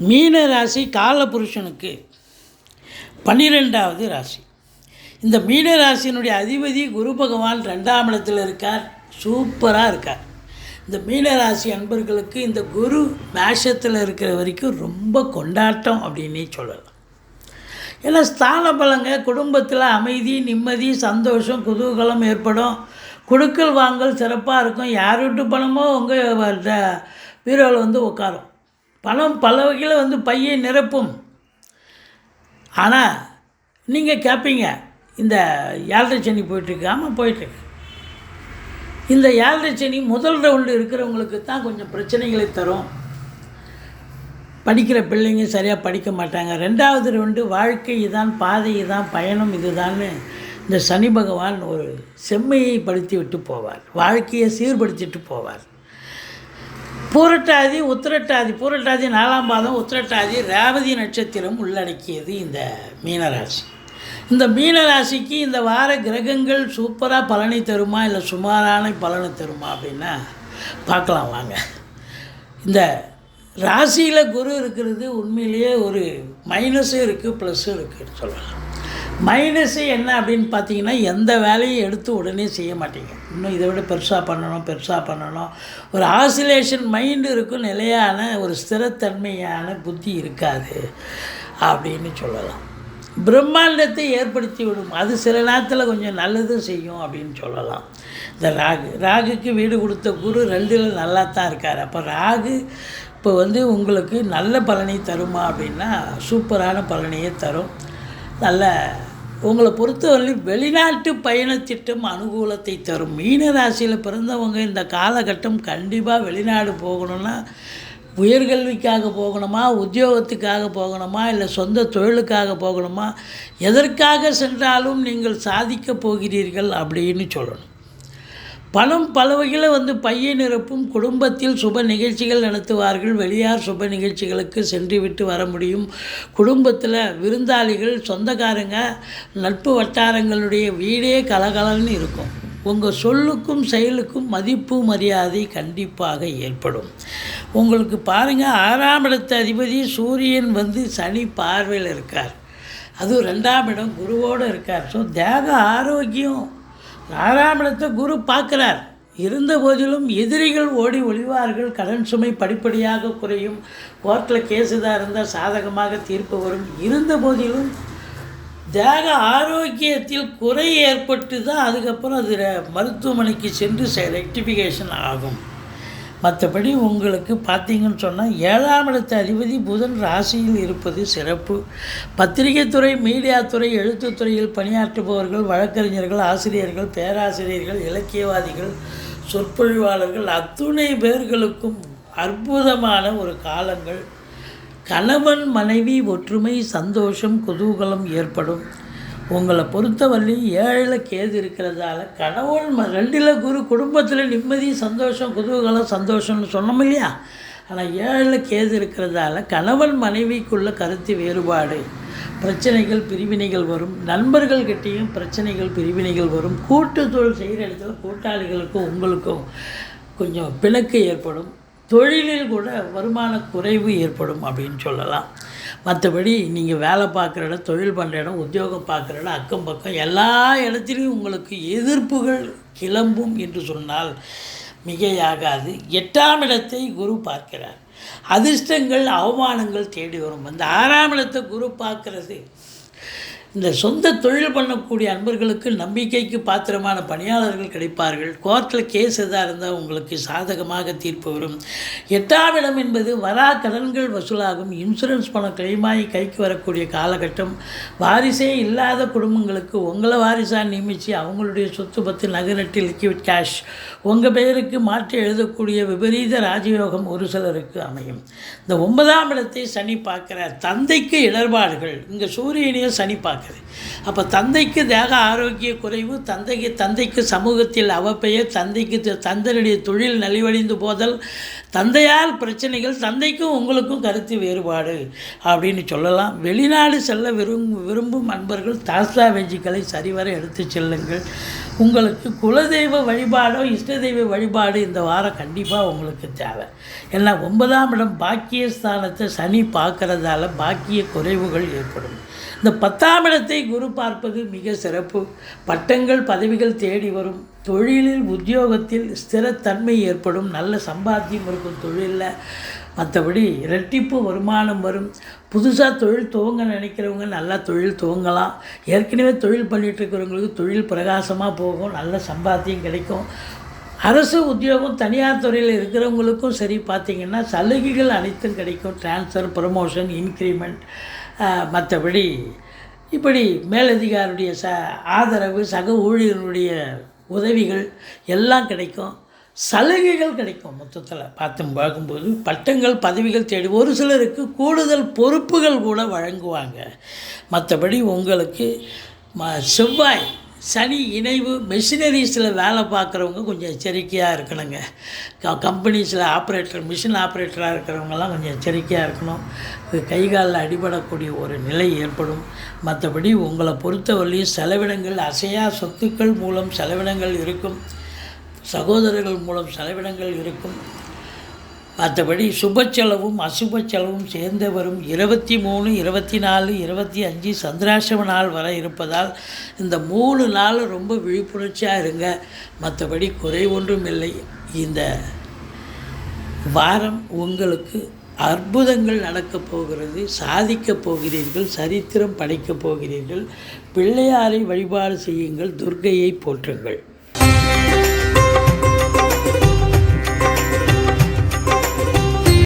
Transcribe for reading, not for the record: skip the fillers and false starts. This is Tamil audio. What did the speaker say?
மீன ராசி காலபுருஷனுக்கு 12வது ராசி. இந்த மீன ராசியினுடைய அதிபதி குரு பகவான் 2ஆம் இடத்தில் இருக்கார். சூப்பராக இருக்கார். இந்த மீனராசி அன்பர்களுக்கு இந்த குரு மேஷத்தில் இருக்கிற வரைக்கும் ரொம்ப கொண்டாட்டம் அப்படின்னே சொல்லலாம். ஏன்னா ஸ்தான பலங்க, குடும்பத்தில் அமைதி, நிம்மதி, சந்தோஷம், குதூகலம் ஏற்படும். கொடுக்கல் வாங்கல் சிறப்பாக இருக்கும். யார் வீட்டு பணமோ உங்கள் பீரோவில் வந்து உட்காரும். பணம் பல வகையில் பையை நிரப்பும். ஆனால் நீங்கள் கேட்பீங்க, இந்த 7.5 சனி போயிட்டுருக்கு. ஆமாம், போயிட்டுருக்கு. இந்த 7.5 சனி முதல் ரவுண்டு இருக்கிறவங்களுக்கு தான் கொஞ்சம் பிரச்சனைகளை தரும். படிக்கிற பிள்ளைங்க சரியாக படிக்க மாட்டாங்க. 2வது ரவுண்டு வாழ்க்கை இதுதான், பாதை இதுதான், பயணம் இதுதான்னு இந்த சனி பகவான் ஒரு செம்மையை படுத்தி விட்டு போவார். வாழ்க்கையை சீர்படுத்திட்டு போவார். பூரட்டாதி, உத்திரட்டாதி, பூரட்டாதி 4ஆம் பாதம், உத்திரட்டாதி ரேவதி நட்சத்திரம் உள்ளடக்கியது இந்த மீனராசி. இந்த மீனராசிக்கு இந்த வார கிரகங்கள் சூப்பராக பலனை தருமா இல்லை சுமாரான பலனை தருமா அப்படின்னா பார்க்கலாம் வாங்க. இந்த ராசியில் குரு இருக்கிறது உண்மையிலேயே ஒரு மைனஸும் இருக்குது, ப்ளஸ்ஸும் இருக்குதுன்னு சொல்லலாம். மைனஸு என்ன அப்படின்னு பார்த்தீங்கன்னா, எந்த வேலையும் எடுத்து உடனே செய்ய மாட்டீங்க. இன்னும் இதை விட பெருசாக பண்ணணும். ஒரு ஆசிலேஷன் மைண்டு இருக்கும். நிலையான ஒரு ஸ்திரத்தன்மையான புத்தி இருக்காது அப்படின்னு சொல்லலாம். பிரம்மாண்டத்தை ஏற்படுத்தி விடும். அது சில நேரத்தில் கொஞ்சம் நல்லது செய்யும் அப்படின்னு சொல்லலாம். இந்த ராகுக்கு வீடு கொடுத்த குரு 2ல் நல்லா தான் இருக்கார். அப்போ ராகு இப்போ உங்களுக்கு நல்ல பலனை தருமா அப்படின்னா சூப்பரான பலனையே தரும். நல்ல உங்களை பொறுத்தவரை வெளிநாட்டு பயணத்திட்டம் அனுகூலத்தை தரும். மீன ராசியில் பிறந்தவங்க இந்த காலகட்டம் கண்டிப்பாக வெளிநாடு போகணுன்னா, உயர்கல்விக்காக போகணுமா, உத்தியோகத்துக்காக போகணுமா, இல்லை சொந்த தொழிலுக்காக போகணுமா, எதற்காக சென்றாலும் நீங்கள் சாதிக்கப் போகிறீர்கள் அப்படின்னு சொல்லணும். பணம் பல வகையில் பையை நிரப்பும். குடும்பத்தில் சுப நிகழ்ச்சிகள் நடத்துவார்கள். வெளியார் சுப நிகழ்ச்சிகளுக்கு சென்று விட்டு வர முடியும். குடும்பத்தில் விருந்தாளிகள், சொந்தக்காரங்க, நட்பு வட்டாரங்களுடைய வீடே கலகலன்னு இருக்கும். உங்கள் சொல்லுக்கும் செயலுக்கும் மதிப்பு மரியாதை கண்டிப்பாக ஏற்படும். உங்களுக்கு பாருங்கள், 6ஆம் இடத்து அதிபதி சூரியன் சனி பார்வையில் இருக்கார். அதுவும் 2ஆம் இடம் குருவோடு இருக்கார். ஸோ தேக ஆரோக்கியம் 6ஆம் இடத்தை குரு பார்க்குறார். இருந்த போதிலும் எதிரிகள் ஓடி ஒளிவார்கள். கடன் சுமை படிப்படியாக குறையும். கோர்ட்டில் கேஸுதான் இருந்தால் சாதகமாக தீர்ப்பு வரும். இருந்த போதிலும் தேக ஆரோக்கியத்தில் குறை ஏற்பட்டு தான் அதுக்கப்புறம் அது மருத்துவமனைக்கு சென்று ரெக்டிஃபிகேஷன் ஆகும். மற்றபடி உங்களுக்கு பார்த்தீங்கன்னு சொன்னால் 7ஆம் இடத்து அதிபதி புதன் ராசியில் இருப்பது சிறப்பு. பத்திரிகை துறை, மீடியா துறை, எழுத்துத்துறையில் பணியாற்றுபவர்கள், வழக்கறிஞர்கள், ஆசிரியர்கள், பேராசிரியர்கள், இலக்கியவாதிகள், சொற்பொழிவாளர்கள் அத்துணை பேர்களுக்கும் அற்புதமான ஒரு காலங்கள். கணவன் மனைவி ஒற்றுமை, சந்தோஷம், குதூகலம் ஏற்படும். உங்களை பொறுத்தவரை 7ல் கேது இருக்கிறதால கணவன் 2ல் குரு, குடும்பத்தில் நிம்மதி, சந்தோஷம், குதூகலம், சந்தோஷம்னு சொன்னோம் இல்லையா. ஆனால் 7ல் கேது இருக்கிறதால கணவன் மனைவிக்குள்ள கருத்து வேறுபாடு, பிரச்சனைகள், பிரிவினைகள் வரும். நண்பர்கள்கிட்டையும் பிரச்சனைகள், பிரிவினைகள் வரும். கூட்டு தொழில் செய்கிற இடத்துல கூட்டாளிகளுக்கும் உங்களுக்கும் கொஞ்சம் பிணக்கு ஏற்படும். தொழிலில் கூட வருமான குறைவு ஏற்படும் அப்படின்னு சொல்லலாம். மற்றபடி நீங்கள் வேலை பார்க்குற இடம், தொழில் பண்ணுற இடம், உத்தியோகம் பார்க்குற இடம், அக்கம் பக்கம் எல்லா இடத்துலையும் உங்களுக்கு எதிர்ப்புகள் கிளம்பும் என்று சொன்னால் மிகையாகாது. 8ஆம் இடத்தை குரு பார்க்கிறார். அதிர்ஷ்டங்கள், அவமானங்கள் தேடி வரும். அந்த 6ஆம் இடத்தை குரு பார்க்கறது இந்த சொந்த தொழில் பண்ணக்கூடிய அன்பர்களுக்கு நம்பிக்கைக்கு பாத்திரமான பணியாளர்கள் கிடைப்பார்கள். கோர்ட்டில் கேஸ் எதாக இருந்தால் உங்களுக்கு சாதகமாக தீர்ப்பு வரும். 8ஆம் இடம் என்பது வரா கடன்கள் வசூலாகும். இன்சூரன்ஸ் பணம் கிளைமாகி கைக்கு வரக்கூடிய காலகட்டம். வாரிசே இல்லாத குடும்பங்களுக்கு உங்களை வாரிசாக நியமித்து அவங்களுடைய சொத்து பத்து, நகரட்டு, லிக்விட் கேஷ் உங்கள் பெயருக்கு மாற்றி எழுதக்கூடிய விபரீத ராஜயோகம் ஒரு சிலருக்கு அமையும். இந்த 9ஆம் இடத்தை சனி பார்க்குறார். தந்தைக்கு இடர்பாடுகள். இங்கே சூரியனையே சனி பார்க்குறார். அப்போ தந்தைக்கு தேக ஆரோக்கிய குறைவு, தந்தைக்கு சமூகத்தில் அவப்பெயர், தந்தையுடைய தொழில் நலிவடைந்து போதல், தந்தையால் பிரச்சனைகள், தந்தைக்கும் உங்களுக்கும் கருத்து வேறுபாடு அப்படின்னு சொல்லலாம். வெளிநாடு செல்ல விரும்பும் அன்பர்கள் தாஸ்தாவேஜிகளை சரிவர எடுத்து செல்லுங்கள். உங்களுக்கு குலதெய்வ வழிபாடோ இஷ்ட தெய்வ வழிபாடு இந்த வாரம் கண்டிப்பாக உங்களுக்கு தேவை. ஏன்னா 9ஆம் இடம் பாக்கியஸ்தானத்தை சனி பார்க்கறதால பாக்கிய குறைவுகள் ஏற்படும். இந்த 10ஆம் இடத்தை குரு பார்ப்பது மிக சிறப்பு. பட்டங்கள் பதவிகள் தேடி வரும். தொழிலில் உத்தியோகத்தில் ஸ்திரத்தன்மை ஏற்படும். நல்ல சம்பாத்தியம் இருக்கும் தொழிலில். மற்றபடி இரட்டிப்பு வருமானம் வரும். புதுசாக தொழில் துவங்க நினைக்கிறவங்க நல்லா தொழில் துவங்கலாம். ஏற்கனவே தொழில் பண்ணிகிட்ருக்கிறவங்களுக்கு தொழில் பிரகாசமாக போகும். நல்ல சம்பாத்தியம் கிடைக்கும். அரசு உத்தியோகம் தனியார் துறையில் இருக்கிறவங்களுக்கும் சரி பார்த்திங்கன்னா சலுகைகள் அனைத்தும் கிடைக்கும். ட்ரான்ஸ்ஃபர், ப்ரமோஷன், இன்க்ரிமெண்ட், மற்றபடி இப்படி மேலதிகாரியுடைய ஆதரவு, சக ஊழியர்களுடைய உதவிகள் எல்லாம் கிடைக்கும். சலுகைகள் கிடைக்கும். மொத்தத்தில் பார்க்கும்போது பட்டங்கள் பதவிகள் தேடி ஒரு சிலருக்கு கூடுதல் பொறுப்புகள் கூட வழங்குவாங்க. மற்றபடி உங்களுக்கு செவ்வாய் சனி இணைவு. மெஷினரிஸில் வேலை பார்க்குறவங்க கொஞ்சம் எச்சரிக்கையாக இருக்கணுங்க. கம்பெனிஸில் ஆப்ரேட்டர், மிஷின் ஆப்ரேட்டராக இருக்கிறவங்கெல்லாம் கொஞ்சம் எச்சரிக்கையாக இருக்கணும். கை காலில் அடிபடக்கூடிய ஒரு நிலை ஏற்படும். மற்றபடி உங்களை பொறுத்தவரையும் செலவினங்கள், அசையா சொத்துக்கள் மூலம் செலவினங்கள் இருக்கும். சகோதரர்கள் மூலம் செலவினங்கள் இருக்கும். மற்றபடி சுப செலவும் அசுப செலவும் சேர்ந்து வரும். 23, 24, 25 சந்திராசிரம நாள் வர இருப்பதால் இந்த 3 நாள் ரொம்ப விழிப்புணர்ச்சியாக இருங்க. மற்றபடி குறை ஒன்றும் இல்லை. இந்த வாரம் உங்களுக்கு அற்புதங்கள் நடக்கப் போகிறது. சாதிக்கப் போகிறீர்கள். சரித்திரம் படைக்கப் போகிறீர்கள். பிள்ளையாரை வழிபாடு செய்யுங்கள். துர்க்கையை போற்றுங்கள்.